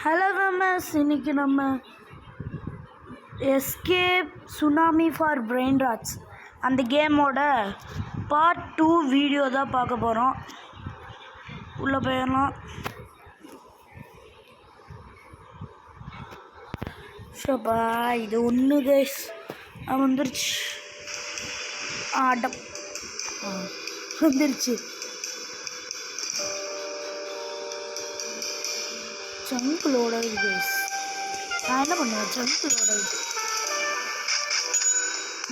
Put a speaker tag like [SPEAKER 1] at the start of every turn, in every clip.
[SPEAKER 1] Hello மேமஸ், இன்னைக்கு நம்ம escape tsunami for brain rots அந்த கேமோட பார்ட் 2 வீடியோ தான் பார்க்க போகிறோம். உள்ளே போயிடலாம். ஷோப்பா இது ஒன்று கைஸ் வந்துருச்சு. ஆட்டம் வந்துருச்சு. ஜங்குலோட இது கைஸ். நான் என்ன பண்ணுவேன், ஜங்குலோட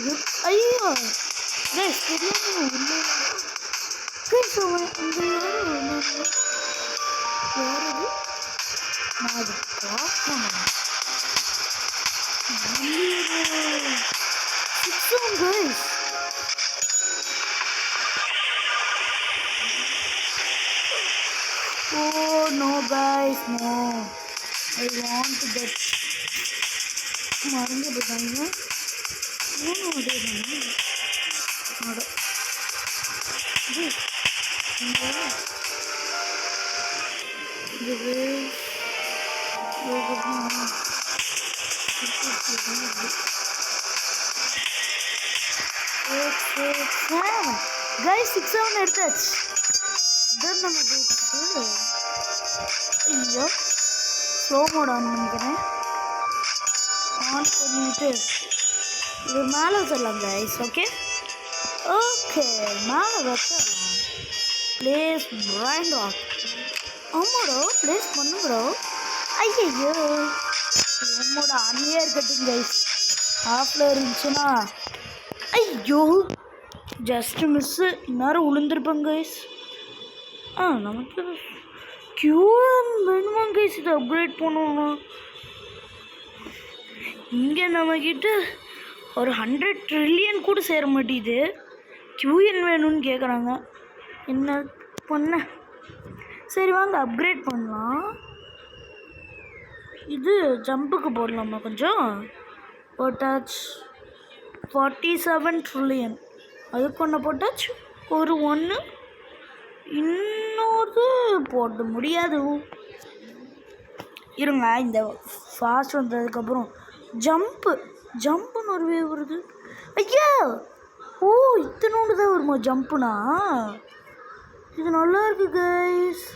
[SPEAKER 1] இது ஐயோ கைஸ் தெரியாமல் ஒன்று கைஸ் இந்த யாரது நான் அது பார்க்கணும். Guys oh no guys, no, I want to get மறந்து போட்டாங்க. கைஸ் 6-7 எடுத்தாச்சு. இதான் நம்ம போயிட்டு ஐயோ ஸ்லோ மோட் ஆன் பண்ணிக்கிறேன். ஆன் பண்ணிட்டு இது மேலே வச்சிடலாம் கைஸ். ஓகே ஓகே மேலே வச்சிடலாம். Place brain rot. ஆமாடோ ப்ளேஸ் பண்ணுங்கடோ. ஐயோ உம்மோட அண்ணியே இருக்கட்டும் கைஸ். ஆஃபில் இருந்துச்சுன்னா ஐயோ ஜஸ்ட் மிஸ்ஸு. இந்நேரம் விழுந்திருப்பேங்க கைஸ். நமக்கு கியூஎன் வேணுமா கைஸ்? இதை அப்கிரேட் பண்ணணும். இங்கே நம்மக்கிட்ட ஒரு 100 ட்ரில்லியன் கூட சேர மாட்டேங்குது. கியூஎன் வேணும்னு கேட்குறாங்க. என்ன பண்ண? சரி வாங்க அப்கிரேட் பண்ணலாம். இது ஜம்புக்கு போடலாமா? கொஞ்சம் போட்டாச்சு. 47 ட்ரில்லியன் அதுக்கு ஒன்று போட்டாச்சு. ஒரு ஒன்று இன்னொரு போட முடியாது. இருங்க, இந்த ஃபாஸ்ட் வந்ததுக்கப்புறம் ஜம்புன்னு ஒரு வே வருது. ஐயா ஓ இத்தனோண்டு தான் வருமா ஜம்புனா? இது நல்லா இருக்கு கைஸ்.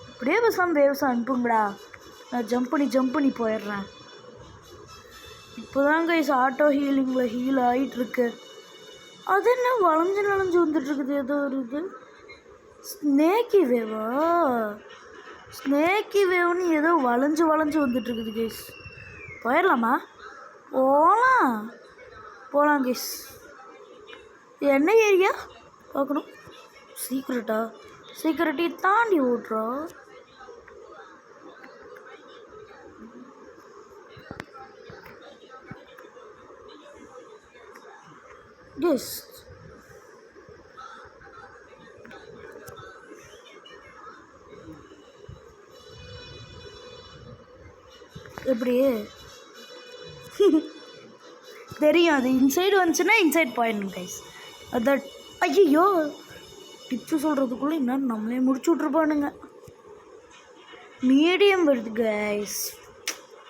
[SPEAKER 1] அப்படியே பேசாமல் வேவ்ஸ் அனுப்புங்கடா. நான் ஜம்ப் பண்ணி போயிடுறேன். இப்போ தான் கைஸ் ஆட்டோ ஹீலிங்கில் ஹீல் ஆகிட்டுருக்கு. அது என்ன வளைஞ்சு வந்துட்டுருக்குது? ஏதோ ஒரு இது ஸ்னேக்கி வேவ்னு ஏதோ வளைஞ்சு வந்துட்டுருக்குது கைஸ். போயிடலாமா? போகலாம் கைஸ். என்ன ஏரியா பார்க்கணும்? சீக்கிரட்டி தாண்டி ஓட்டுறா. கைஸ் எப்படி தெரியும்? அது இன்சைடு வந்துச்சுன்னா இன்சைட் போயிடணும் கைஸ். அதான் ஐயோ டிப்ஸு சொல்கிறதுக்குள்ளே இன்னும் நம்மளே முடிச்சு விட்ருப்பானுங்க. மீடியம் வருது கைஸ்.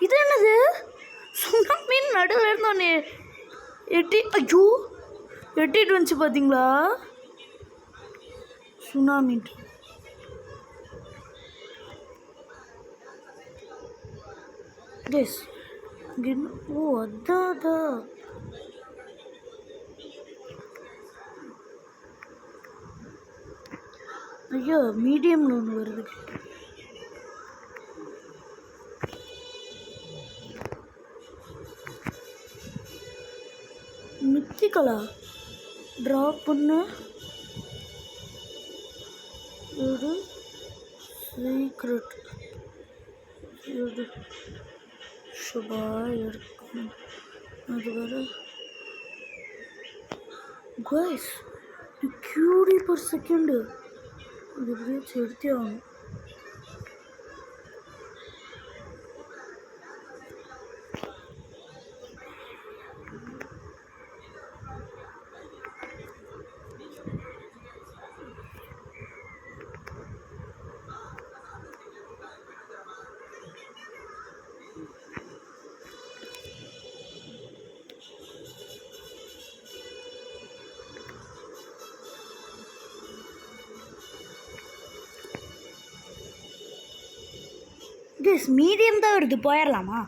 [SPEAKER 1] இது என்னது? சுனாமீன் நடுவில் இருந்தோன்னே எட்டிட்டு வந்துச்சு பார்த்தீங்களா? சுனாமீன் கைஸ். ஓ அதான் ஐயோ மீடியம்னு ஒன்று வருது. மித்திக்கலா ட்ராப் பண்ண ஒரு சீக்ரெட் சுபா இருக்கும். அது வர கைஸ் கியூடி பர் செகண்டு அது எப்படியே எடுத்தே ஆகணும். கைஸ் மீடியம் தான் வருது, போயிடலாமா?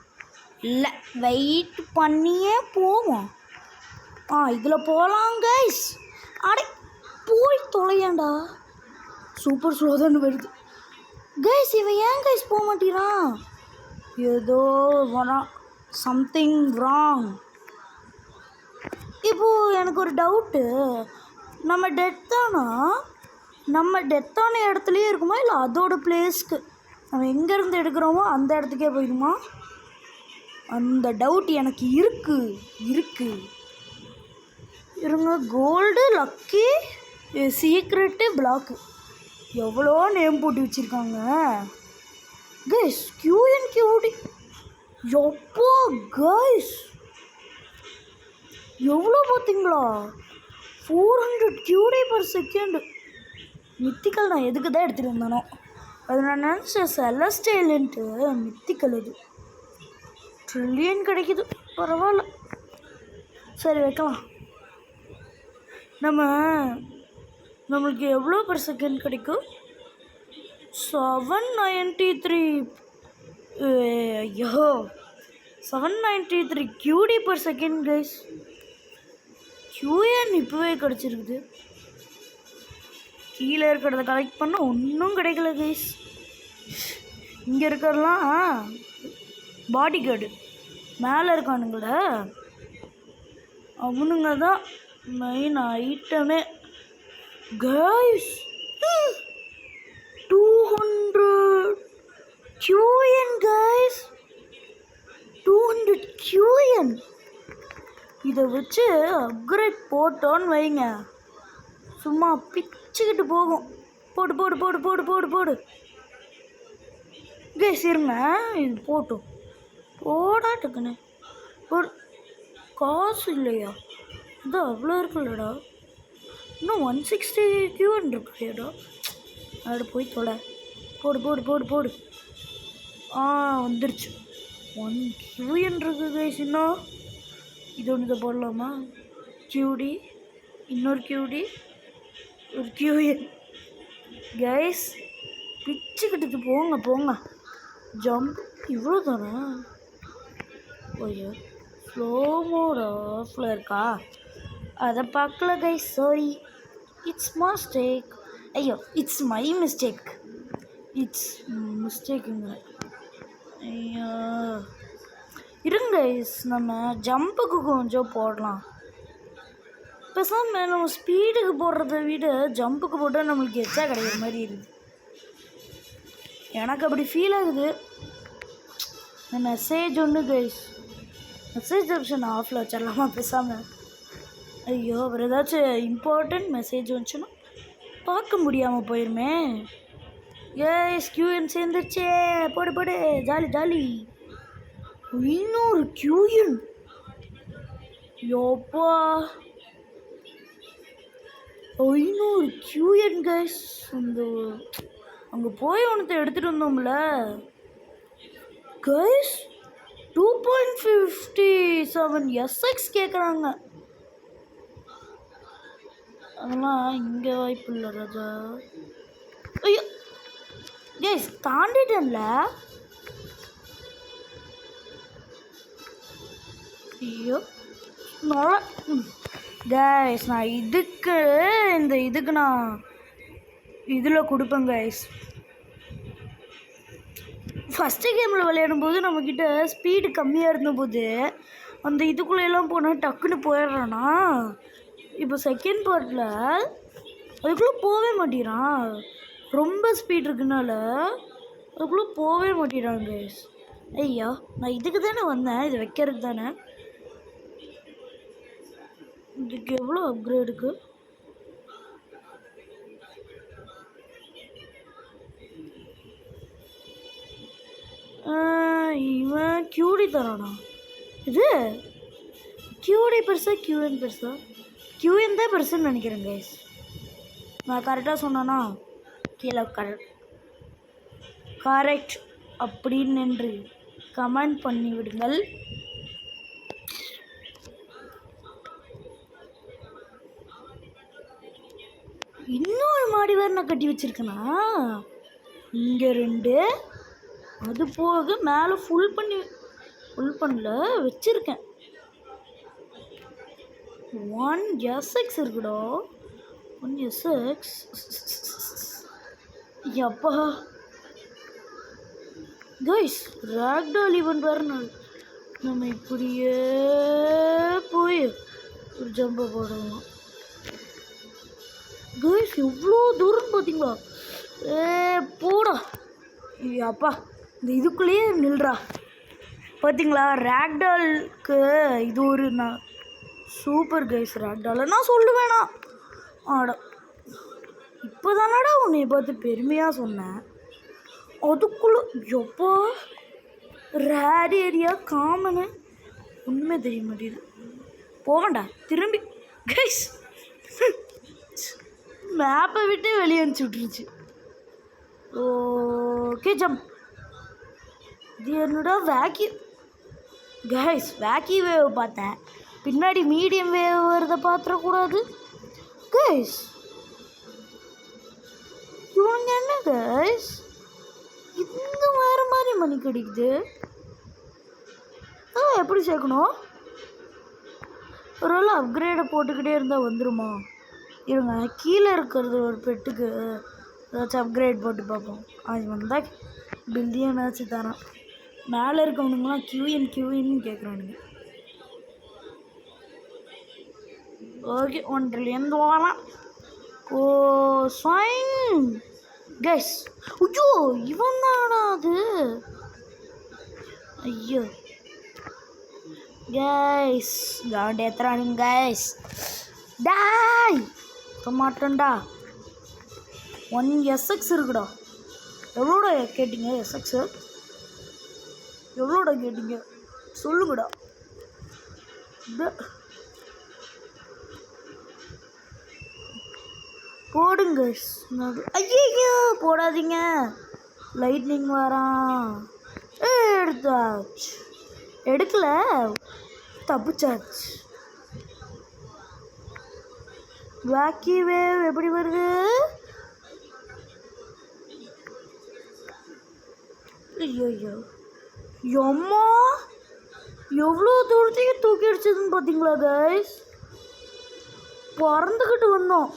[SPEAKER 1] இல்லை, வெயிட் பண்ணியே போவோம். இதில் போகலாம் கைஸ். அடே போய் தொலையாண்டா, சூப்பர் ஸ்லோ தான் வருது கைஸ். இவன் ஏன் கைஸ் போக மாட்டேறான்? ஏதோ வரான், சம்திங் ராங். இப்போது எனக்கு ஒரு டவுட்டு, நம்ம டெத்தான இடத்துலையே இருக்குமா, இல்லை அதோட பிளேஸ்க்கு நம்ம எங்கேருந்து எடுக்கிறோமோ அந்த இடத்துக்கே போயிடுமா? அந்த டவுட் எனக்கு இருக்கு. இருங்க, கோல்டு, லக்கி, சீக்ரெட்டு, பிளாக்கு, எவ்வளோ நேம் போட்டு வச்சுருக்காங்க கைஸ். QNQD எப்போ கைஸ், எவ்வளோ பார்த்தீங்களா? 400 QD/s. மித்திக்கல் நான் எதுக்கு தான் எடுத்துகிட்டு வந்தானோ, அது நான் நினச்சேன் செலஸ்டைலுன்ட்டு. மித்திக்கல் இது ட்ரில்லியன் கிடைக்குது, பரவாயில்ல. சரி வைக்கலாம். நம்மளுக்கு எவ்வளோ per second கிடைக்கும்? 793. ஐயோ 793 QD/s கைஸ். QN இப்போவே கிடச்சிருக்குது. கீழே இருக்கிறத கலெக்ட் பண்ண ஒன்றும் கிடைக்கல கைஸ். இங்கே இருக்கிறதெல்லாம் பாடி கார்டு, மேலே இருக்கானுங்கள அவனுங்க தான் மெயின் ஐட்டமே கைஸ். 200 QN guys, 200 QN. இதை வச்சு அப்கிரேட் போட்டோன்னு வைங்க, சும்மா பிச்சுக்கிட்டு போகும். போடு கைஸ். இருங்க, இது போடாட்டுக்குன்னு போடு. காசு இல்லையா? இது அவ்வளோ இருக்குல்லடா, இன்னும் 160 QN இருக்குல்லடா. அது போய் தொலை. போடு. வந்துருச்சு. 1 QN இருக்கு கைஸ். இன்னும் இது ஒன்று போடலாமா? QD, இன்னொரு QD, ஒரு QN கைஸ். பிச்சுக்கிட்டு போங்க. ஜம்ப் இவ்வளோ தானே? ஐயோ ஸ்லோ மோட் ஆஃபில் இருக்கா, அதை பார்க்கல கைஸ். Sorry, it's mistake. ஐயோ இட்ஸ் மை மிஸ்டேக். மிஸ்டேக்குங்க. ஐயோ இருங்க கைஸ், நம்ம ஜம்புக்கு கொஞ்சம் போடலாம். பேசாமல் நம்ம ஸ்பீடுக்கு போடுறத விட ஜம்புக்கு போட்டால் நம்மளுக்கு எச்சா கிடைக்கிற மாதிரி இருக்குது. எனக்கு அப்படி ஃபீல் ஆகுது. மெசேஜ் ஒன்று கைஸ், மெசேஜ் ஆப்ஷன் ஆஃபில் வச்சிடலாமா பேசாமல்? ஐயோ அப்புறம் ஏதாச்சும் இம்பார்ட்டண்ட் மெசேஜ் வந்துச்சுன்னா பார்க்க முடியாமல் போயிருமே. எஸ் QN சேர்ந்துருச்சே, போடு ஜாலி. இன்னொரு QN, யோப்பா 500 QN கைஸ். அங்கே போய் ஒன்றத்தை எடுத்துகிட்டு வந்தோம்ல கைஸ். 2.57 SX கேட்குறாங்க. அதெல்லாம் இங்கே வாய்ப்பு இல்லை ராஜா. ஐயோ கைஸ் தாண்டிட்டேன்ல. ஐயோ கைஸ், நான் இதுக்கு நான் இதில் கொடுப்பேன் கைஸ். ஃபஸ்ட்டு கேமில் விளையாடும்போது நம்மக்கிட்ட ஸ்பீடு கம்மியாக இருந்தபோது அந்த இதுக்குள்ளெல்லாம் போனால் டக்குன்னு போயிடுறானா. இப்போ செகண்ட் பார்ட்டில் அதுக்குள்ளே போகவே மாட்டேறான். ரொம்ப ஸ்பீட் இருக்குனால அதுக்குள்ளே போகவே மாட்டேறான் கைஸ். ஐயா நான் இதுக்கு தானே வந்தேன், இது வைக்கிறதுக்கு தானே. இதுக்கு எவ்வளோ அப்கிரேடுக்கு? இவன் QD தரானா? இது QD பெருசா QN பெருசா? QN தான் பெருசுன்னு நினைக்கிறேன் கைஸ். நான் கரெக்டாக சொன்னானா? கீழே கரெக்ட் அப்படின்னு என்று கமெண்ட் பண்ணி விடுங்கள். இன்னொரு மாடி வேறு நான் கட்டி வச்சுருக்கேனா? இங்கே 2, அது போக மேலே ஃபுல் பண்ணல வச்சுருக்கேன். 1SX இருக்குடா. 1SX எப்பா கைஸ் ராக்டால் ஈவெண்ட் வேறு நம்ம இப்படியே போய் ஒரு ஜம்பை போடலாம். கைஸ் எவ்வளோ தூரம் பார்த்தீங்களா? போடா அப்பா இந்த இதுக்குள்ளேயே நில்றா. பார்த்தீங்களா ராக்டாலுக்கு இது ஒரு சூப்பர் கைஸ். ராக்டால் நான் சொல்லுவேண்ணா. ஆடா இப்போ தானடா உன்னை பார்த்து பெருமையாக சொன்னேன். அதுக்குள்ளே எப்போ ரேர் ஏரியா காமனு ஒன்றுமே தெரிய மாட்டேது. போவேண்டா திரும்பி கைஸ் மேப்பை விட்டு வெளியே அனுப்பிச்சி விட்டுருச்சு. Okay jump. இது என்னடா வேக்கி கைஸ் வேக்கி வேவ் பார்த்தேன். பின்னாடி மீடியம் வேவ் வரதை பார்த்துடக்கூடாது கைஸ். இவங்க என்ன கைஸ் இந்த வேறு மாதிரி மணி கிடைக்குது. எப்படி சேர்க்கணும்? ஒரு அப்கிரேடை போட்டுக்கிட்டே இருந்தால் வந்துடுமா? இருங்க கீழே இருக்கிறது ஒரு பெட்டுக்கு ஏதாச்சும் அப்கிரேட் போட்டு பார்ப்போம். அது வந்தால் பில்லியனாச்சும் தரான். மேலே இருக்கவனுங்களாம் கியூன்னு கேட்குறானுங்க. ஓகே 1 trillion வரலாம். ஓ ஸ்வைங் கைஸ். ஐயோ இவன் தானா அது? ஐயோ கைஸ் காண்ட் ஏத்துறானுங்க கைஸ். டாய் மாட்டேன்டா. 1SX இருக்குடா. எவ்வளோடா கேட்டிங்க? SX எவ்வளோடா கேட்டிங்க சொல்லுங்கடா. போடுங்க. ஐயோ போடாதீங்க. லைட்னிங் வரான். எடுத்தாச்சு. எடுக்கல தப்புச்சாச்சு. வேக்கி வேவ் எப்படி வருது? ஐயோ எம்மா எவ்வளோ தூரத்தையே தூக்கி அடிச்சதுன்னு பார்த்தீங்களா கைஸ்? பறந்துக்கிட்டு வந்தோம்.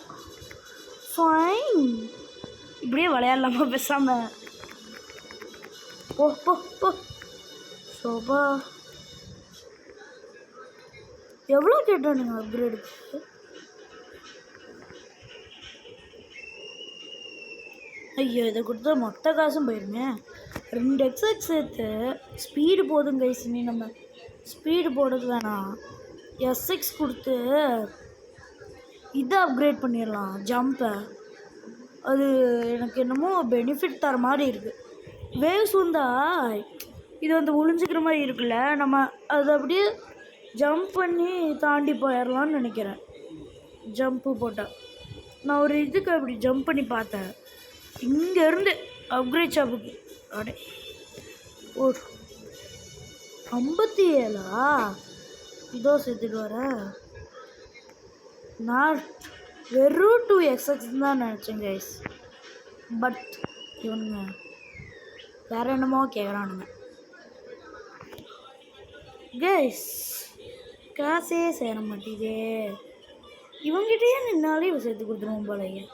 [SPEAKER 1] ஃபைன் இப்படியே விளையாடலாமா பேசாம? போ போ போ சோபா. எவ்வளோ கேட்டானுங்க அப்கிரேடுக்கு? ஐயோ இதை கொடுத்தா மொத்த காசும் போயிருங்க. 2 XX சேர்த்து ஸ்பீடு போதும் கைஸ். இனி நம்ம ஸ்பீடு போடுறது வேணாம். SX கொடுத்து இதை அப்கிரேட் பண்ணிடலாம் ஜம்பை. அது எனக்கு என்னமோ பெனிஃபிட் தர மாதிரி இருக்குது. வேவ்ஸ் வந்தால் இது வந்து ஒளிஞ்சிக்கிற மாதிரி இருக்குல்ல, நம்ம அதை அப்படியே ஜம்ப் பண்ணி தாண்டி போயிடலான்னு நினைக்கிறேன். ஜம்ப்பு போட்டால் நான் ஒரு இதுக்கு அப்படி ஜம்ப் பண்ணி பார்த்தேன் இங்கேருந்து அப்கிரேட் ஷாப்புக்கு. அடே ஓ 57 இதோ சேர்த்துட்டு வரேன். நான் வெறும் 2XX தான் நினச்சேன் கைஸ். பட் இவனுங்க வேறு என்னமோ கேட்குறானுங்க கைஸ். காசே சேர மாட்டேதே. இவங்கிட்டே நின்னாலே இவன் சேர்த்து கொடுத்துருவோம் போலையே.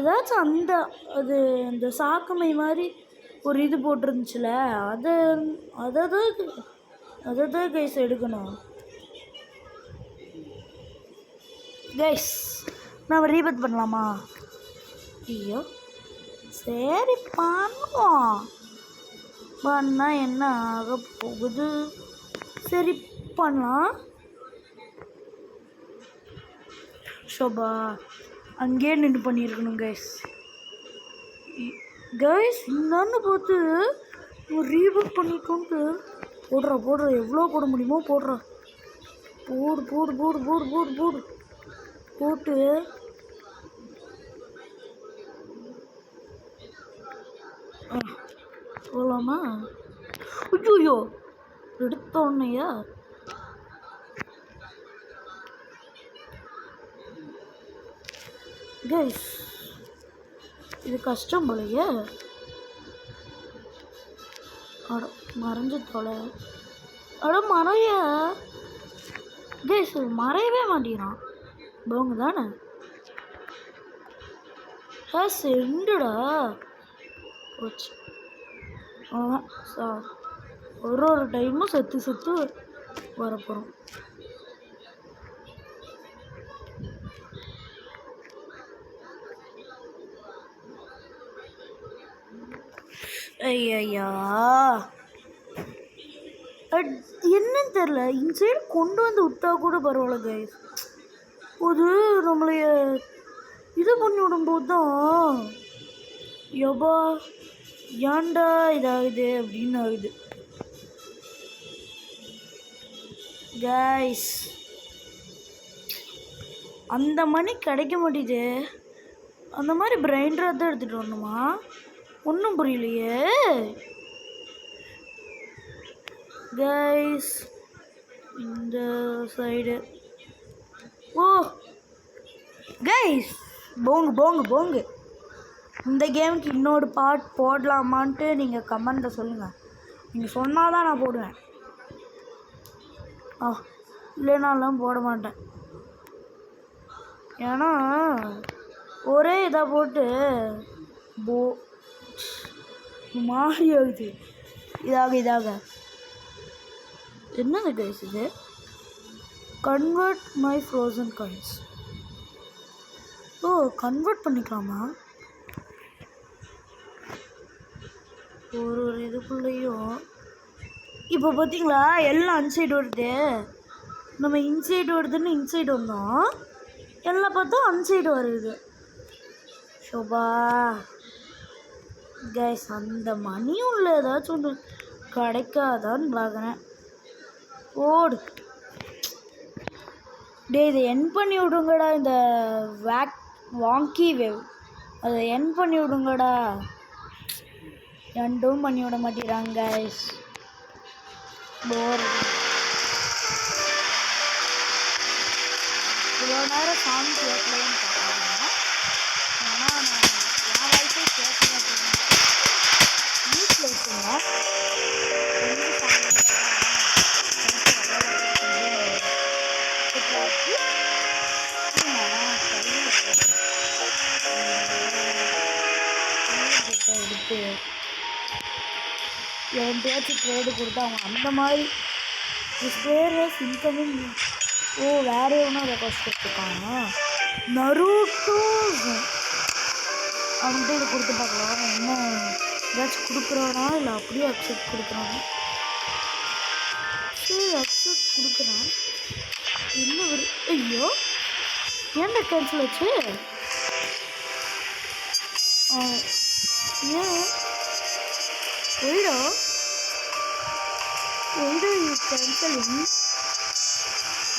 [SPEAKER 1] ஏதாச்சும் அந்த சாக்கமை மாதிரி ஒரு இது போட்டிருந்துச்சுல, அதை தான் கைஸ் எடுக்கணும். கைஸ் நம்ம ரீபத் பண்ணலாமா? ஐயோ சரி பண்ணுவோம். பண்ணால் என்ன ஆக போகுது? சரி பண்ணலாம். ஷோபா அங்கேயே நின்று பண்ணியிருக்கணும் கைஸ். கைஸ் என்னன்னு பார்த்து ரீபூட் பண்ணிக்கோங்க. போடுற எவ்வளோ போட முடியுமோ போடுற. போடு போடு போடு போடு போடு போடு போட்டு போகலாமா? ஐயோ எடுத்தோன்னையா கைஸ் இது கஷ்டம் போலையே. அட மறைஞ்சு தொலை. அட மறைய கேஸ் மறையவே மாட்டேங்கிறான். போங்க தானே செண்டுடா போச்சு. ஒரு டைமும் செத்து வரப்போகிறோம். ஐயா என்னன்னு தெரில. இன்சைடு கொண்டு வந்து விட்டா கூட பரவாயில்ல கைஸ். அது நம்மளைய இது பண்ணி விடும்போது தான் யபா ஏன்டா இதாகுது அப்படின்னு ஆகுது கைஸ். அந்த மணி கிடைக்க மாட்டேது. அந்த மாதிரி பிரைண்டராக தான் எடுத்துகிட்டு வரணுமா? ஒன்றும் புரியலையே கைஸ். இந்த சைடு ஓ கைஸ் போங்கு. இந்த கேமுக்கு இன்னொரு பார்ட் போடலாமான்ட்டு நீங்கள் கமெண்ட்டில் சொல்லுங்கள். நீங்கள் சொன்னால் தான் நான் போடுவேன். இல்லைனாலாம் போட மாட்டேன். ஏன்னா ஒரே இதாக போட்டு மாறி ஆகுது. இதாக என்னது கைஸ் இது? Convert my frozen coins. Oh convert பண்ணிக்கலாமா? ஒரு இதுக்குள்ளேயும் இப்போ பார்த்தீங்களா எல்லாம் அன்சைடு வருது. நம்ம இன்சைடு வருதுன்னு இன்சைடு வந்தோம். எல்லாம் பார்த்தா அன்சைடு வருது. ஷோபா கைஸ் அந்த மணியும் இல்லை ஏதாச்சும் ஒன்று கிடைக்காதான்னு பார்க்குறேன். ஓடு டே இதை என் பண்ணி விடுங்கடா. இந்த வாங்கி வேவ் அதை என் பண்ணி விடுங்கடா. ரெண்டும் பண்ணி விட மாட்டேங்கிறாங்க கைஸ். போர். இவ்வளோ நேரம் சாமி கேட்கலன்னு பார்க்குறாங்க. ஆனால் நான் என் வாய்ஸே கேட்க மாட்டேங்க. வீட்டில் வச்சுங்க எடுத்து என் பேச்சு ட்ரேடு கொடுத்து அவங்க அந்த மாதிரி ஸ்பேரஸ் இன்கமிங். ஓ வேறு எவனோ ரெக்வஸ்ட் கொடுத்துருக்காங்க. நருட்டோ அவன்கிட்ட இதை கொடுத்து பார்க்கலாம். என்ன ஏதாச்சும் கொடுக்குறானா இல்லை அப்படியே அக்செப்ட் கொடுக்குறானா? சரி அக்செப்ட் கொடுக்குறான். என்ன ஒரு ஐயோ ஏன்டா கேன்சல் ஆச்சு? ஏன் ஒய்டா you cancelling?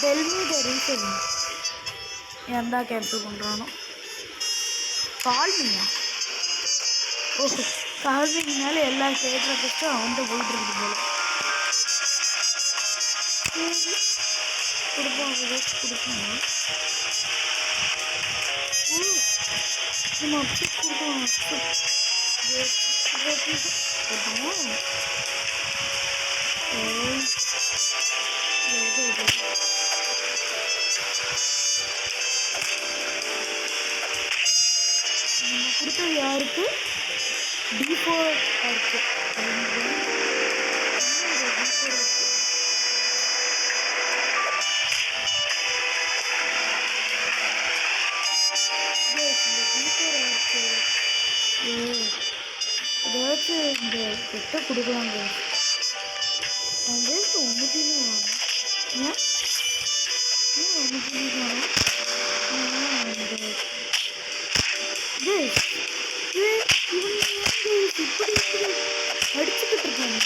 [SPEAKER 1] Tell me the reason. ஏன்டா கேன்சல் பண்ணுறானோ? கால்விங்கா? ஓஹோ கால்விங்னால எல்லா கேட்குற கஷ்டம் அவன்கிட்ட போயிட்டு இருக்குது போல. கொடுப்போம் கொடுக்கணும். நம்ம அப்செட் கொடுக்கணும். நம்ம கொடுத்தது யாருக்கு? D4 இருக்கு. ஏதாச்சும் இந்த பெட்டை கொடுக்கலாங்க. அந்த ஒன்றுத்தையுமே வேணும். ஏன் ஒன்றுத்தையுமே வேணும்? இப்படி அடிச்சுக்கிட்டு இருக்காங்க.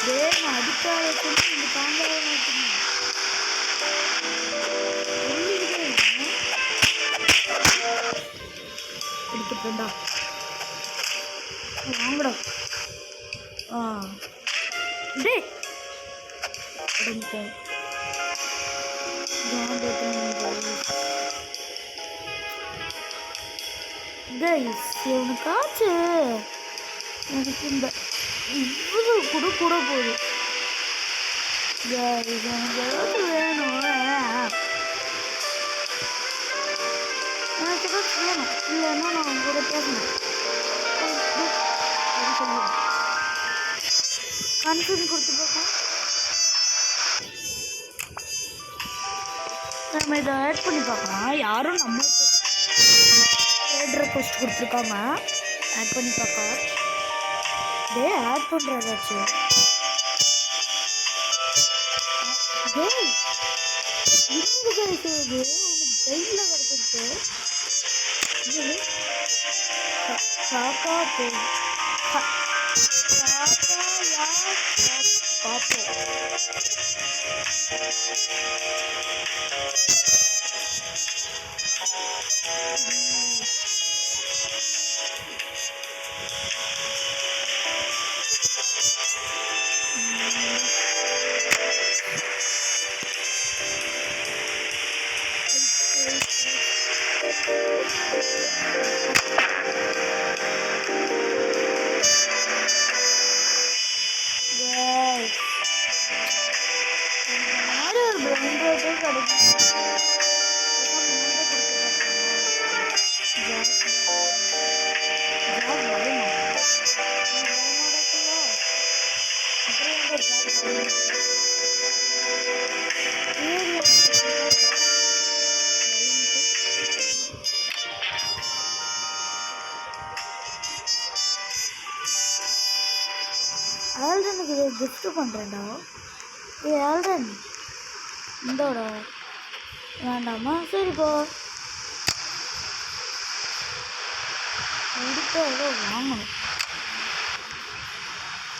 [SPEAKER 1] வேணும் அடிக்காத சொல்லி இந்த தாங்காத மாட்டேங்க. எடுத்துட்டா வாங்கடா. டே அடங்கிட்டேன். கைஸ் இவனுக்காச்சு எனக்கு இந்த இவ்வளோ கூட போகுது கைஸ் எனக்கு ஏதாவது வேணும் எனக்கு ஏதாச்சும் வேணும் இல்லைன்னா நான் அவங்க கூட பேசணும் கன்ஃபியூன் கொடுத்து பார்ப்போம் நம்ம இதை ஆட் பண்ணி பார்க்கலாம் யாரும் நம்மளுக்கு ட்ரேட் ரெக்வெஸ்ட் கொடுத்துருக்காங்க ஆட் பண்ணி பார்க்கலாம் டே ஆட் பண்ணுறதாச்சு டே இன்னும் கிடைக்கிறது உனக்கு கையில் கிடைச்சிருக்கு காக்கா போகும் காக்கா யார் பார்ப்போம் ஆல்ரனுக்கு இதை கிஃப்ட் பண்ணுறேன்டா ஆல்ரன் இந்தோட வேண்டாமா சரிப்பா எடுத்து ஏதோ வாங்கணும்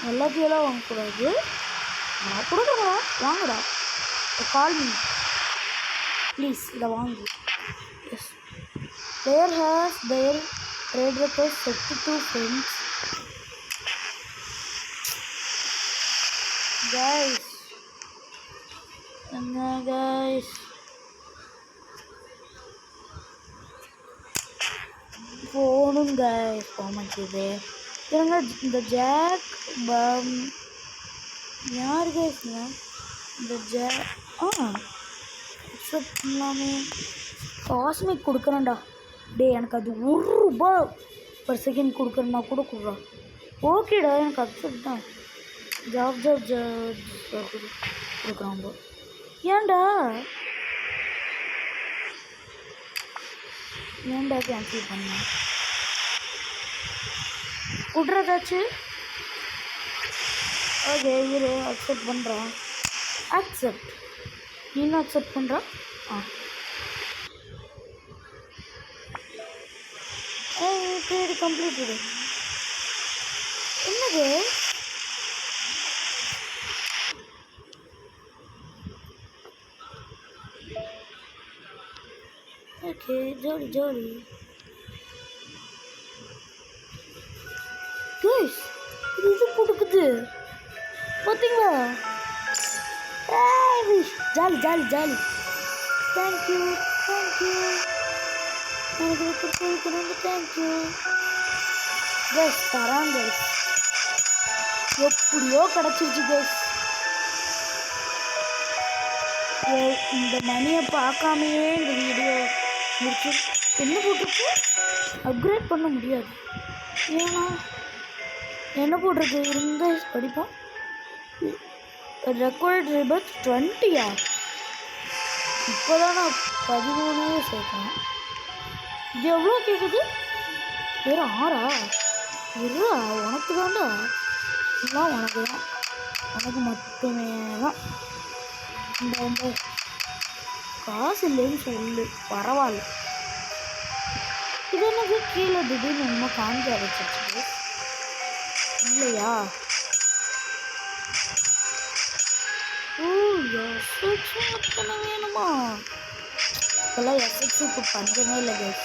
[SPEAKER 1] எல்லாத்தையெல்லாம் வாங்கக்கூடாது நான் கொடுக்குறேன் வாங்குடா கால் மீ ப்ளீஸ் இதை வாங்கு yes there has their trade request sent to friends guys என்ன கைஸ் போகணும் கைஸ் போக மாட்டேது இருங்க இந்த ஜாக் யார் கைஸ்ங்க இந்த அக்செப்ட் பண்ணலாமே காஸ்மிக் கொடுக்குறேன்டா டே எனக்கு அது ₹1 பர் செகண்ட் கொடுக்குறேன்னா கூட கொடுறா ஓகேடா எனக்கு அக்செப்ட் தான் ஜாப் கொடுக்குறான் ஏன்டா கேன்சல் பண்ண விட்றதாச்சு ஓகே இரு அக்செப்ட் பண்ணுறேன் அக்செப்ட் இன்னும் அக்செப்ட் பண்ணுறான் சரி கம்ப்ளீட் என்னது ஓகே ஜோடி கைஸ் இது கொடுக்குது பார்த்தீங்களா ஜாலி தேங்க்யூ எனக்கு கொடுக்குறது தேங்க்யூ கைஸ் தராங்க எப்படியோ கிடச்சிருச்சு கைஸ் இந்த மணியை பார்க்காமையே இந்த வீடியோ முடிச்சு என்ன போட்டிருக்கு அப்கிரேட் பண்ண முடியாது ஏன்னா என்ன போட்டிருக்கு இருந்த படிப்போம் ரெக்கார்ட் ரிபத் 20 இப்போ தான் நான் 13 சேர்க்குறேன் இது எவ்வளோ கேட்குது வெறும் 6 உனக்கு தான்டா எல்லாம் உனக்கு தான் உனக்கு மட்டுமே தான் இந்த காசு இல்லைன்னு சொல்லு பரவாயில்ல இது எனக்கு கீழே திடீர்னு என்னமோ காமிக்க ஆரம்பிச்சிருச்சு இல்லையா எத்தனை வேணுமா இப்போல்லாம் எஸ்எக்ஸுக்கு பஞ்சமே இல்லை கைஸ்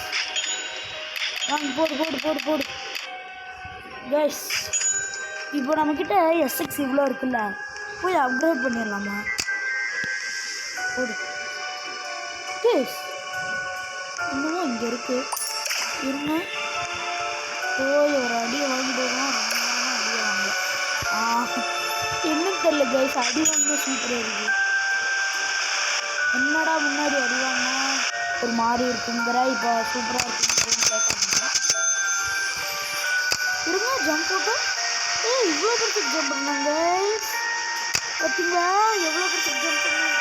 [SPEAKER 1] வாங்க போடு கைஸ் இப்போ நம்மக்கிட்ட எஸ்எக்ஸ் இவ்வளோ இருக்குல்ல போய் அப்கிரேட் பண்ணிடலாமா போடு கைஸ் இன்னமும் இங்கே இருக்கு இருங்க போய் ஒரு அடியை வாங்கிட்டு வருவோம். ரொம்ப நேரமாக அடியை வாங்க. என்னன்னு தெரியல கைஸ், அடி வாங்கினா சூப்பராக இருக்குது. என்னடா முன்னாடி அடி வாங்கினா ஒரு மாதிரி இருக்குங்கிற, இப்போ சூப்பராக இருக்குன்னு கேட்காங்க. இருங்க ஜம்ப் போட்டோம். இவ்வளோ பேருக்கு ஜம்ப் பண்ணாங்க பார்த்தீங்களா? எவ்வளோ பேருக்கு ஜம்ப் பண்ணாங்க.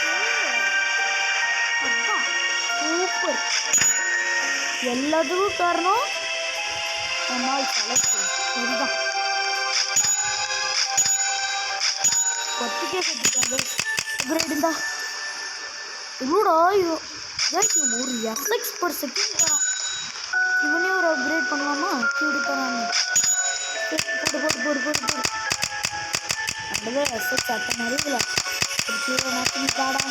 [SPEAKER 1] அதுதான் சூப்பர். எல்லாத்துக்கும் காரணம் நம்மால் கலப்பு. இதுதான் கொத்திக்கே கட்டிட்டாங்க. அப்கிரேடுந்தா இவ்வளோடா ஒரு எஸ்எக்ஸ் பர் செகண்ட் தரான். இவனே ஒரு அப்கிரேட் பண்ணலாமா? சூடு தராங்க. போடு போடு போடு போடு போடு. நம்மளே எஸ்எக்ஸ் அத்தனை இருக்குல்ல, ஒரு கீழே நாட்டு தாடா.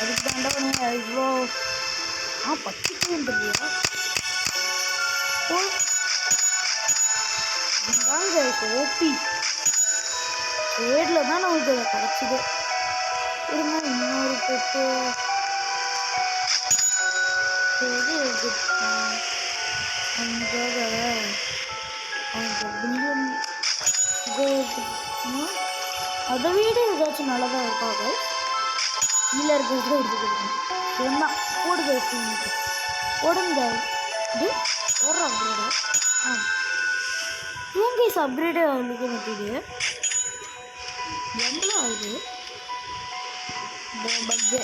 [SPEAKER 1] அதுக்கு தாண்டவனே இவ்வளோ 10 இல்லையா? தாங்க ஓபி ட்ரேடில் தான் நமக்கு அதை கிடச்சிது. இருங்க இன்னொரு பெட்டு அதை விட ஏதாச்சும் நல்லதாக இருக்காங்க. கீழே இருக்கிறத எடுத்துக்கிட்டு என்ன போடுங்க போடுங்க. இது ஒரு அப்கிரேடு. ஏன் கைஸ் அப்கிரேடு அவங்களுக்கு மாட்டேது? எவ்வளோ ஆகுது? பக்கு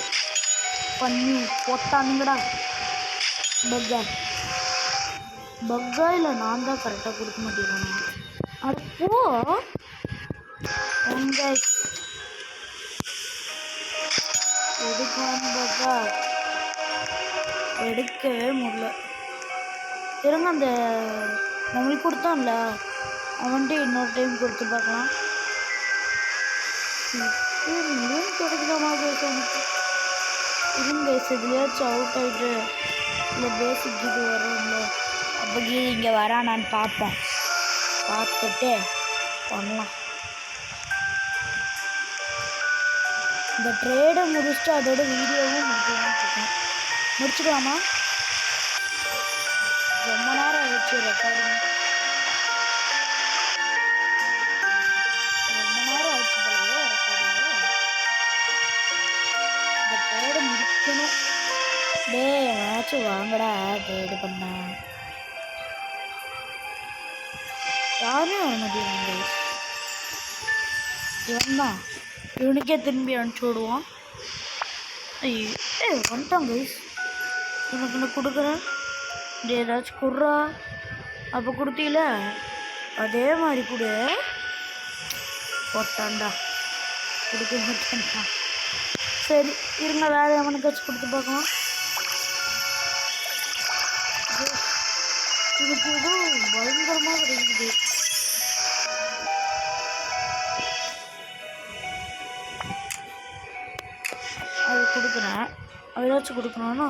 [SPEAKER 1] பண்ணி போட்டானுங்கடா. பக்கா இல்லை நான் தான் கரெக்டாக கொடுக்க மாட்டேங்கிறேன். அப்போ பக்கா எடுக்கவே முடியல. இருங்க அந்த நம்மளுக்கு கொடுத்தான்ல அவன்ட்டு இன்னொரு டைம் கொடுத்து பார்க்கலாம். கிடைக்கலாமா எனக்கு? இருங்க இதுலையாச்சும் அவுட் ஆகிட்டு இல்லை பேசிக் இது வரோம்ல, அப்போ கீது இங்கே வரானான்னு பார்ப்போம். பார்த்துட்டு பண்ணலாம். இந்த ட்ரேடை முடிச்சுட்டு அதோட வீடியோவும் முடிச்சுக்கலாமா? ரொம்ப நேரம் ஆயிடுச்சு ரெக்கார்டிங். ரொம்ப நேரம் ஆயிடுச்சு போலவே ரெக்கார்டிங். இந்த ட்ரேடை முடிக்கணும். ஏதாச்சும் வாங்கடா ட்ரேடு பண்ண. யாருமே வர மாட்டேங்க. இவன் தான், இவனுக்கே திரும்பி அனுப்பிச்சி விடுவான். வந்துட்டான் கைஸ். உனக்கு நான் கொடுக்குறேன், ஏதாச்சும் குடுறா. அப்போ கொடுத்தீல அதே மாதிரி கொடு. போட்டான்டா, கொடுக்க மாட்டான்டா. சரி இருங்க, வேறு எவனுக்காச்சும் கொடுத்து பார்க்கலாம். இதுக்கு ஏதோ பயங்கரமாக கிடைக்குது. அது கொடுக்குறேன், ஏதாச்சும் கொடுக்கணும்னா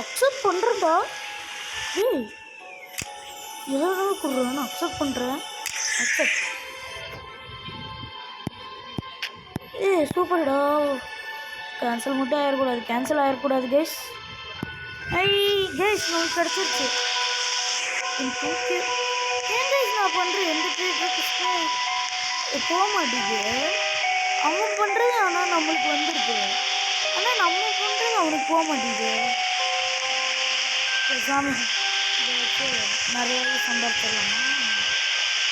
[SPEAKER 1] அக்செப்ட் பண்ணுறேன்டா. எதாவது கொடுக்குறேன்னு அக்செப்ட் பண்ணுறேன். அக்செப்ட். சூப்பர்டா. கேன்சல் மட்டும் ஆகிடக்கூடாது, கேன்சல் ஆகிடக்கூடாது கைஸ். கைஸ் நமக்கு கிடச்சிருச்சு. ஏன் கைஸ் நான் பண்ணுறேன் எந்த ட்ரீட்மெண்ட்டுமே போக மாட்டேங்குது. அவன் பண்ணுறது ஆனால் நம்மளுக்கு வந்துடுது, ஆனால் நம்ம பண்ணுறது அவனுக்கு போக மாட்டேங்குது. சாமி இதை வச்சு நிறையாவே சம்பாதிச்சிடலாமா?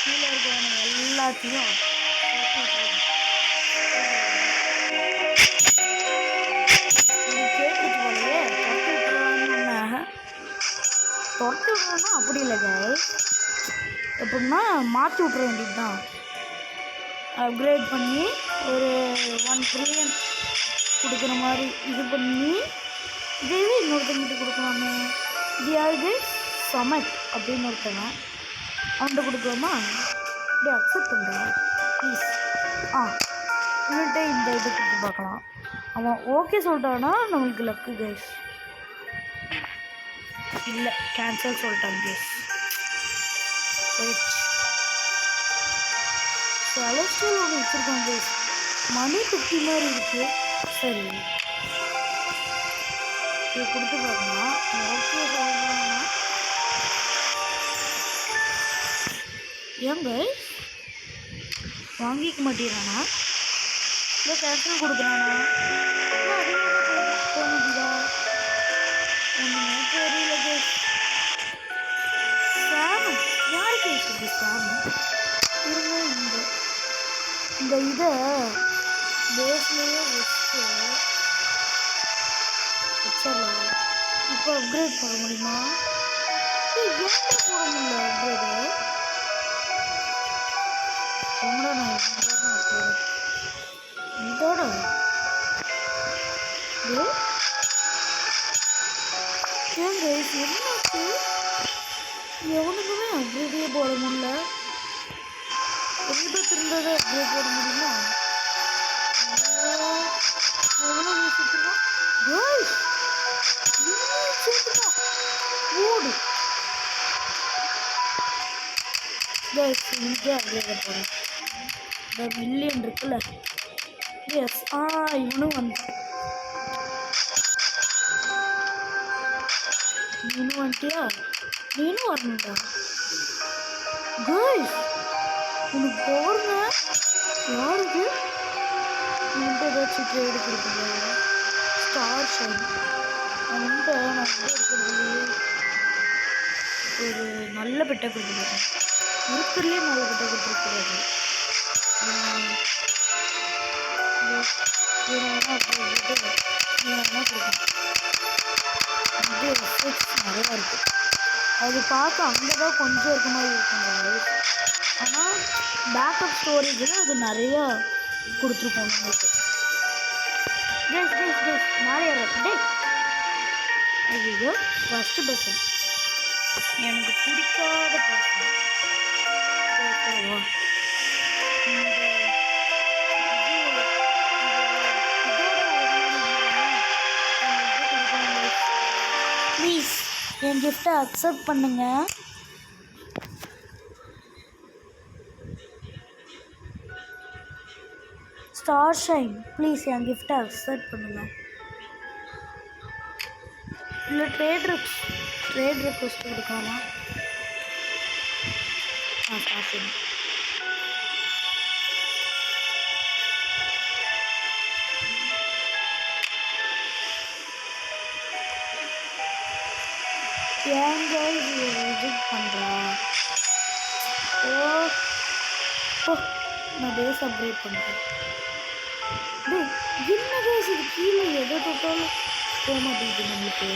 [SPEAKER 1] கீழே இருக்கிறவங்க எல்லாத்தையும் கேட்டுட்டு போலையே துரத்து விட்றோன்னா அப்படி இல்லை கைஸ். எப்படின்னா மாற்றி விட்ற வேண்டியது தான். அப்கிரேட் பண்ணி ஒரு 1 பில்லியன் கொடுக்குற மாதிரி இது பண்ணி இதுவே இன்னொருத்தங்கிட்ட கொடுக்கலாமே. இது யாருக்கு? சமட் அப்படின்னு ஒருத்தவன், அவன்கிட்ட கொடுக்கலாமா? இப்படி அக்செப்ட் பண்ணுறேன் ப்ளீஸ். இவன்கிட்ட இந்த இது கொடுத்து பார்க்கலாம். அவன் ஓகே சொல்லிட்டான்னா நம்மளுக்கு லக்கு கைஸ். இல்லை கேன்சல் சொல்லிட்டான் கைஸ். செலஸ்டியல் ஒன்று வச்சுருக்கான் கைஸ். மணி 50 மாதிரி இருக்குது. சரி இது கொடுத்து பார்க்கலாம். ஓகே சொல்லணும்னா ஏங்க வாங்கிக்க மாட்டேறானா இல்லை கேன்சல் கொடுக்குறானா போனதுதா ஒன்றுமே தெரியல சாமன் யாருக்கு இருக்குது சாமன் இருங்க இந்த இதை பேஸ்லேயே வச்சிடலாம் இப்போ அப்கிரேட் பண்ண முடியுமா என்ன போட முடியல அப்கிரேடு உங்களோட நான் இதோட ஏன் கைஸ் என்னாச்சு எவனுக்குமே அப்கிரேடே போட முடியல எங்கே திருந்ததை அப்கிரேட் போட முடியுமா எவ்வளோ சுற்றுமா கைஸ் சேர்த்துமா ஓடு கைஸ் இங்கே அப்கிரேட் போகிறேன் இந்த மில்லியன் இருக்குல்ல எஸ் இவனும் வந்தான் நீனும் வந்துட்டியா நீனும் வரணும்டா கைஸ் உனக்கு போடுங்க யாருக்கு உன்கிட்ட ஏதாச்சும் ட்ரேடு கொடுக்குறாங்க ஸ்டார் ஷைன் அவன்கிட்ட நான் இருக்கிறதுலையே ஒரு நல்ல பெட்டை கொடுத்துருக்கேன் இருக்கிறதுலே நல்ல பெட்டை கொடுத்துருக்குறாரு நிறையா இருக்குது அது பார்க்க அங்கே தான் கொஞ்சம் இருக்க மாதிரி இருக்குங்க ஆனால் பேக்கப் ஸ்டோரேஜில் அது நிறையா கொடுத்துருக்கோம் நம்மளுக்கு மேலே டே ஐயோ ஃபஸ்ட்டு பர்சன் எனக்கு பிடிக்காத பர்சன் ப்ளீஸ் என் கிஃப்ட்டை அக்செப்ட் பண்ணுங்க ஸ்டார் ஷைன் ப்ளீஸ் என் கிஃப்ட்டை அக்செப்ட் பண்ணுங்க இல்லை ட்ரேட் ரெக்வஸ்ட் கொடுக்கலாமா ஸ்டார் ஷைன் ஏங்க விசிட் பண்ணுறேன் ஓ நான் பேஸ் அப்கிரேட் பண்ணுறேன் என்ன கேஸ் இது கீழே எதை தொட்டாலும் போக மாட்டேங்குது நம்மளுக்கு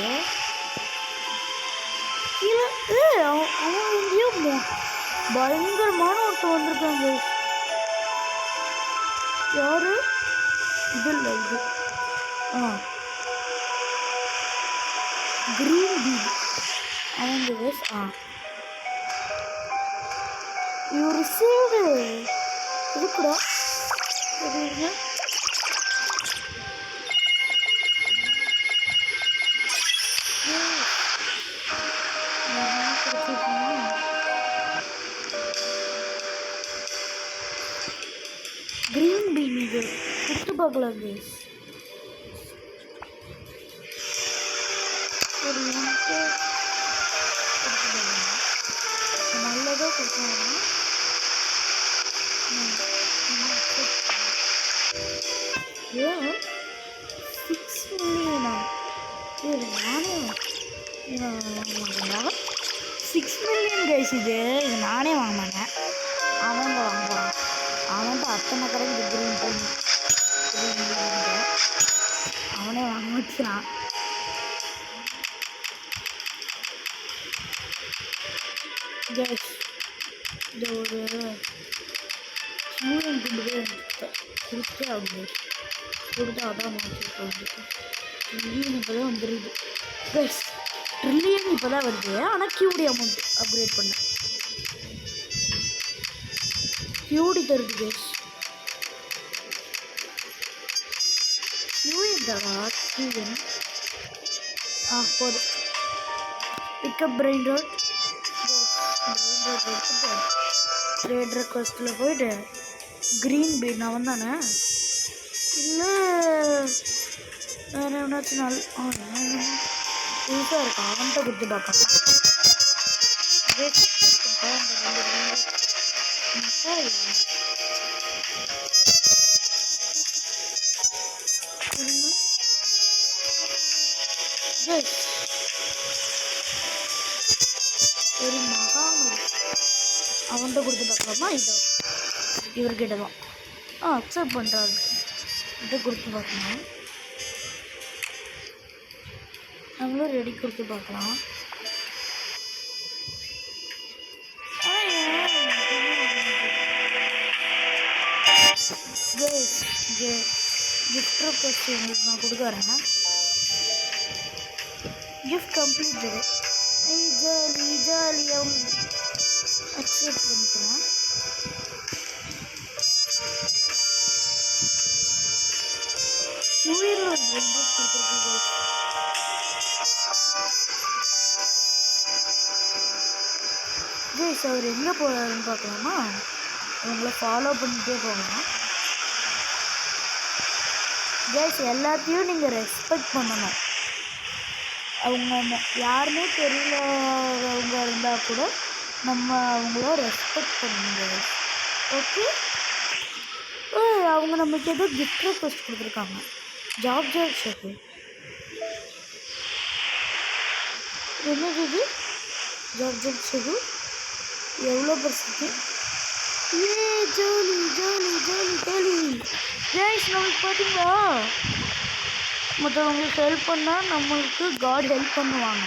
[SPEAKER 1] கீழே அவன் எங்கேயோ பயங்கரமான ஒருத்தர் வந்திருக்காங்க யாரு இது இல்லை இது கிரீன் பீ அவங்க கேஸ் இவர் சேடு இருக்குடா தெரியுங்க கிரீன் பீன் இது கொடுத்து பார்க்கலாம் கேஸ் ஒரு நல்லதாக கொடுத்தாங்க ஏன் 6 மில்லியனா இது நானே 6 மில்லியன் கைஸ் இது நானே வாங்க மாட்டேன் அவங்க வாங்குவான் அவன்ட்டு அத்தனை கடைக்கு கிரீன் பண்ணி அவனே வாங்க வச்சான் கைஸ் இந்த ஒரு மில்லியன் கொண்டு போய் கொடுத்தே ஆகுது கொடுத்தா அதான் மாற்றிருக்கோம் ட்ரில்லியன் இப்போ தான் வந்துடுது கைஸ் ட்ரில்லியன் இப்போ தான் வருது ஆனால் கியூடி அமௌண்ட் அப்கிரேட் பண்ண கியூடி தருது கைஸ் கியூடி தரா கியூஎன் போதும் பிக்கப் பிரெயின் ரோட் எடுத்துட்டு ட்ரேட் ரெக்வஸ்ட்டில் போயிட்டு க்ரீன் பீன் அவன் தானே இல்லை வேறு எவனாச்சும் புதுசாக இருக்கான் அவன்கிட்ட கொடுத்து பார்க்கலாம் ஒரு மகாமதி அவன்கிட்ட கொடுத்து பார்க்கலாமா? இதோ இவர்கிட்ட தான் அக்செப்ட் பண்ணுறாரு. இதை கொடுத்து பார்க்கலாம். நம்மளும் ரெடி கொடுத்து பார்க்கலாம். கிஃப்ட் ரிக்வெஸ்ட் உங்களுக்கு நான் கொடுக்குறேன். Gift completed. ஜாலி ஜாலியாக அக்செப்ட் பண்ணிக்கிறேன். நியூ இயரில் ஒரு கிஃப்ட் கொடுத்துருக்கேன். அவர் எங்கே போகிறாருன்னு பார்க்கலாமா? அவங்கள ஃபாலோ பண்ணிகிட்டே போகலாம். எல்லாத்தையும் நீங்கள் ரெஸ்பெக்ட் பண்ணணும். அவங்க யாருமே தெரியலவங்க இருந்தால் கூட நம்ம அவங்கள ரெஸ்பெக்ட் பண்ணணும். ஓகே, அவங்க நமக்கு ஏதோ கிஃப்ட் ரெக்வெஸ்ட் கொடுத்துருக்காங்க. ஜாப் ஷெஃபு என்னது இது? ஜாப் ஷெஃபு எவ்வளோ percent? Jolly jolly jolly jolly. நம்மளுக்கு பார்த்தீங்களா, மற்றவங்களுக்கு ஹெல்ப் பண்ணால் நம்மளுக்கு காட் ஹெல்ப் பண்ணுவாங்க.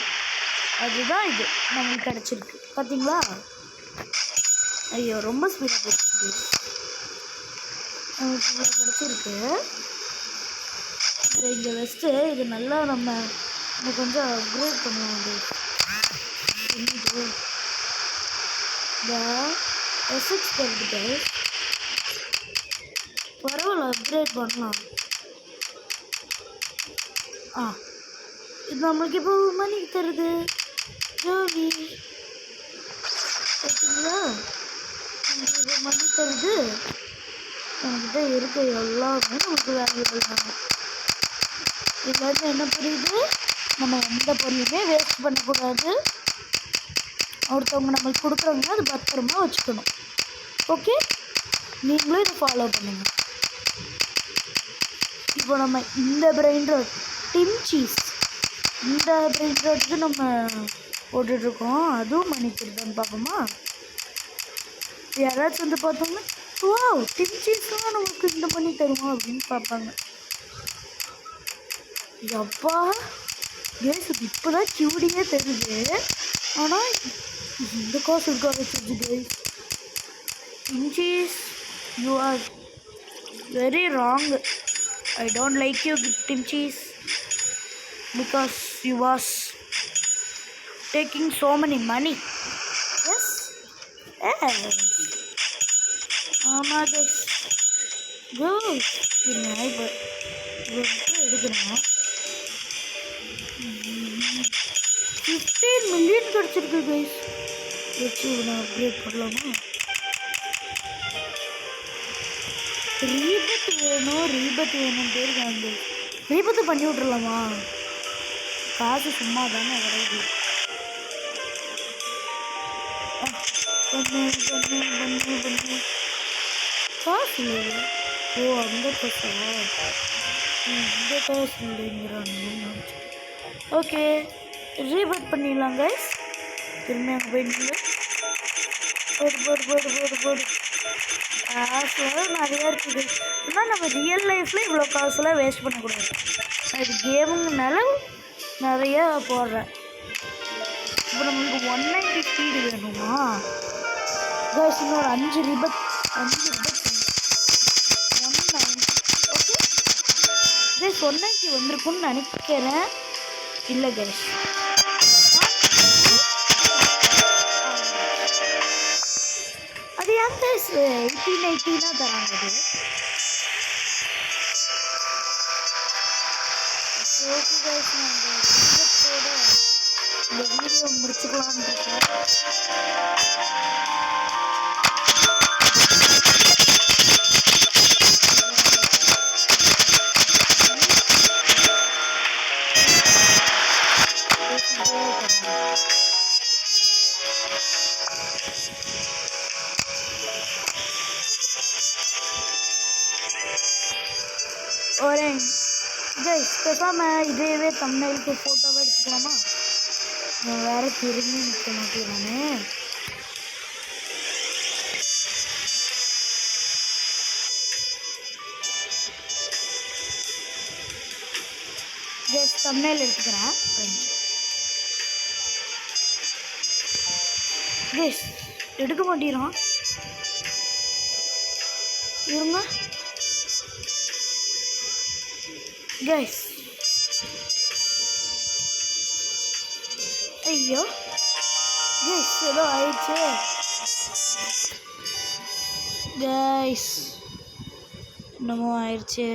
[SPEAKER 1] அதுதான் இது நம்மளுக்கு கிடச்சிருக்கு. பார்த்தீங்களா? ஐயோ ரொம்ப ஸ்பீடாக போச்சு. நம்மளுக்கு இவ்வளோ கிடச்சிருக்கு. இங்கே வச்சுட்டு இது நல்லா நம்ம கொஞ்சம் அப்கிரேட் பண்ணுவோம். இந்த எஸ்எக்ஸ் பண்ணிட்டு பரவாயில்ல, அப்கிரேட் பண்ணலாம். இது நம்மளுக்கு இப்போ மணி தருது. ஜாலி பார்த்தீங்களா? நமக்கு இப்போ மணி தருது. நம்மக்கிட்ட இருக்க எல்லாமே நமக்கு வேல்யூபிள் தாங்க. இதுலேருந்து என்ன புரியுது? நம்ம எந்த பொருளுமே வேஸ்ட் பண்ணக்கூடாது. ஒருத்தவங்க நம்மளுக்கு கொடுக்குறவங்க அது பத்திரமா வச்சுக்கணும். ஓகே, நீங்களும் இதை ஃபாலோ பண்ணுங்கள். இப்போ நம்ம இந்த பிரெயின் ராட் டிம் சீஸ், இந்த பிரெயின் ராட்டுக்கு நம்ம போட்டுட்ருக்கோம். அதுவும் மணி தருதான்னு பார்ப்போமா? யாராச்சும் வந்து பார்த்தோம்னா டிம் சீஸ்லாம் நமக்கு இந்த மணி தருமா அப்படின்னு பார்ப்பாங்க. அப்பா இப்போ தான் கியூடியே தெரியுது. ஆனால் இந்த காசு இருக்க வச்சுருச்சு கைஸ். இன்ச்சீஸ் you are very wrong. I don't like you, Tim Cheese, because you was taking so many money. Yes? Yes. ஆமாம் கைஸ். குட். நான் இப்போ எடுக்கிறேன். 15 million கிடச்சிருக்கு கைஸ். வச்சு நான் அப்கிரேட் பண்ணலாமா? ரீபத் வேணும் இருக்காங்க. ரீபத்து பண்ணி விட்றலாமா? காசு சும்மா தானே கிடையாது. பண்ணு காசு இல்லையா? அந்த காசா? இந்த காசு இல்லைங்கிறாங்க. ஓகே, ரீபத் பண்ணிடலாம் கைஸ். திரும்பி அங்கே போயிட்டு போடு காசுலாம் நிறையா இருக்குது. ஆனால் நம்ம ரியல் லைஃப்பில் இவ்வளோ காசுலாம் வேஸ்ட் பண்ணக்கூடாது. இது கேமுங்கனால நிறையா போடுறேன். இப்போ நம்மளுக்கு 190 ஸ்பீடு வேணுமா கைஸ்? இன்னொரு 5 ரிபத் 190. ஓகே கைஸ், 190 வந்திருக்குன்னு நினைக்கிறேன். இல்லை கைஸ், அது ஏன் கைஸ் 1880 தராங்க? ஓகே கைஸ், நான் இந்த வீடியோ முடிச்சுக்கலான்னு இருக்கேன். ஒரே கைஸ் பேசாமல் இதேவே தம்ப்நெயிலுக்கு ஃபோட்டோவே எடுத்துக்கலாமா? நான் வேறு திரும்பி நிற்க மாட்டேறானே. கைஸ் தம்ப்நெயில் எடுத்துக்கிறேன். கைஸ் எடுக்க மாட்டேறான். இருங்க கைஸ். ஐயோ கைஸ் ஏதோ ஆயிடுச்சு கைஸ். என்னமோ ஆயிடுச்சு.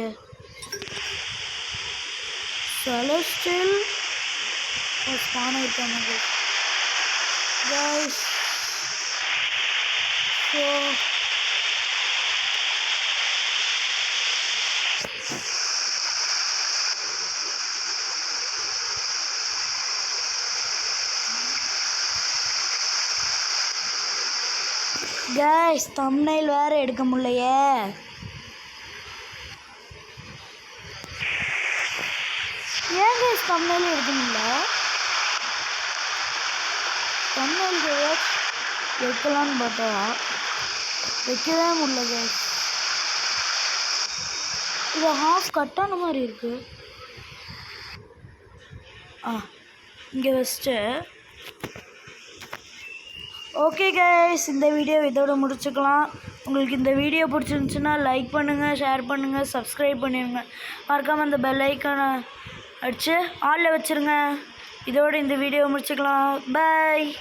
[SPEAKER 1] செலஸ்டியல் ஸ்பான் ஆயிட்டாங்க கைஸ். ஸோ கைஸ் தம்ப்நெயில் வேறு எடுக்க முடியலையே. ஏன் கைஸ் தம்ப்நெயில் எடுக்க முடியல? தம்ப்நெயில் வைக்கலான்னு பார்த்தா வைக்கவே முடியல கைஸ். இது ஹாஃப் கட்டான மாதிரி இருக்கு. இங்கே வச்சுட்டு ஓகே கைஸ், இந்த வீடியோ இதோட முடிச்சுக்கலாம். உங்களுக்கு இந்த வீடியோ பிடிச்சிருந்துச்சுன்னா லைக் பண்ணுங்கள், ஷேர் பண்ணுங்கள், சப்ஸ்கிரைப் பண்ணிடுங்க. மறக்காமல் அந்த பெல் ஐக்கானை அடித்து ஆளில் வச்சுருங்க. இதோடு இந்த வீடியோ முடிச்சுக்கலாம். பை.